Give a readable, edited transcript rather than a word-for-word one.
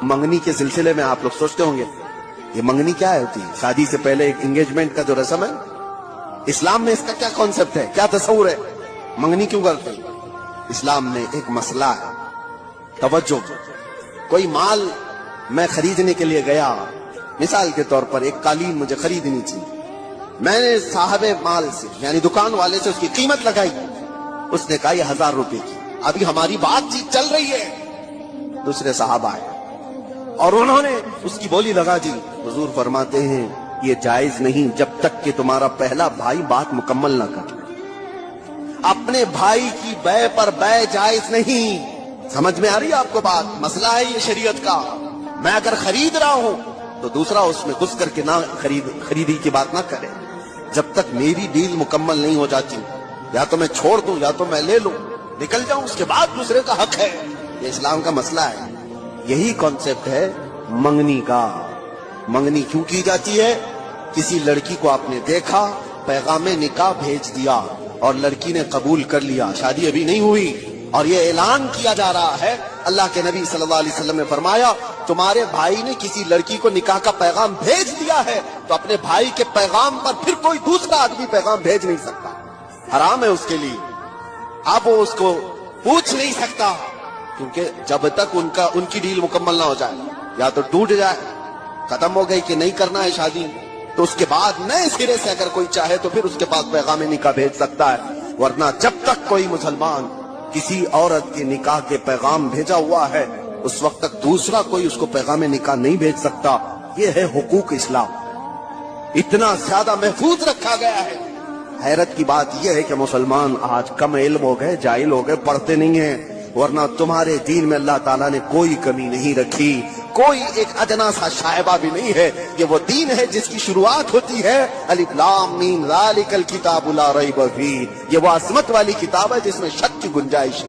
मंगनी के सिलसिले में आप लोग सोचते होंगे ये मंगनी क्या होती है? शादी से पहले एक एंगेजमेंट का जो रस्म है, इस्लाम में इसका क्या कॉन्सेप्ट है, क्या तस्वुर है, मंगनी क्यों करते हैं? इस्लाम में एक मसला है, तवज्जो। कोई माल मैं खरीदने के लिए गया, मिसाल के तौर पर एक कालीन मुझे खरीदनी थी, मैंने साहबे माल से यानी दुकान वाले से उसकी कीमत लगाई, उसने कहा ये 1000 रुपए की। अभी हमारी बातचीत चल रही है, दूसरे साहब आए और उन्होंने उसकी बोली लगा दी। हुजूर फरमाते हैं ये जायज नहीं जब तक कि तुम्हारा पहला भाई बात मुकम्मल ना कर ले। अपने भाई की बै पर बै जायज नहीं। समझ में आ रही है आपको बात? मसला है ये शरीयत का। मैं अगर खरीद रहा हूं तो दूसरा उसमें घुस करके ना खरीदी की बात ना करे जब तक मेरी डील मुकम्मल नहीं हो जाती। या तो मैं छोड़ दूं या तो मैं ले लूं, निकल जाऊं, उसके बाद दूसरे का हक है। ये इस्लाम का मसला है। यही कॉन्सेप्ट है मंगनी का। मंगनी क्यों की जाती है? किसी लड़की को आपने देखा, पैगामे निकाह भेज दिया और लड़की ने कबूल कर लिया, शादी अभी नहीं हुई और ये ऐलान किया जा रहा है, अल्लाह के नबी सल्लल्लाहु अलैहि वसल्लम ने फरमाया तुम्हारे भाई ने किसी लड़की को निकाह का पैगाम भेज दिया है तो अपने भाई के पैगाम पर फिर कोई दूसरा आदमी पैगाम भेज नहीं सकता, हराम है उसके लिए। अब वो उसको पूछ नहीं सकता क्योंकि जब तक उनकी डील मुकम्मल ना हो जाए, या तो टूट जाए, खत्म हो गई कि नहीं करना है शादी, तो उसके बाद नए सिरे से अगर कोई चाहे तो फिर उसके पास पैगाम निकाह भेज सकता है। वरना जब तक कोई मुसलमान किसी औरत के निकाह के पैगाम भेजा हुआ है उस वक्त तक दूसरा कोई उसको पैगाम निकाह नहीं भेज सकता। ये है हुकूक इस्लाम, इतना ज्यादा महफूज रखा गया है। हैरत की बात यह है कि मुसलमान आज कम इल्म हो गए, जाहिल हो गए, पढ़ते नहीं हैं। वरना तुम्हारे दीन में अल्लाह ताला ने कोई कमी नहीं रखी, कोई एक अदना सा शायबा भी नहीं है। ये वो दीन है जिसकी शुरुआत होती है अलिफ लाम मीम ज़ालिकल किताबु ला रैब फीह। ये वो अज़मत वाली किताब है जिसमें शक की गुंजाइश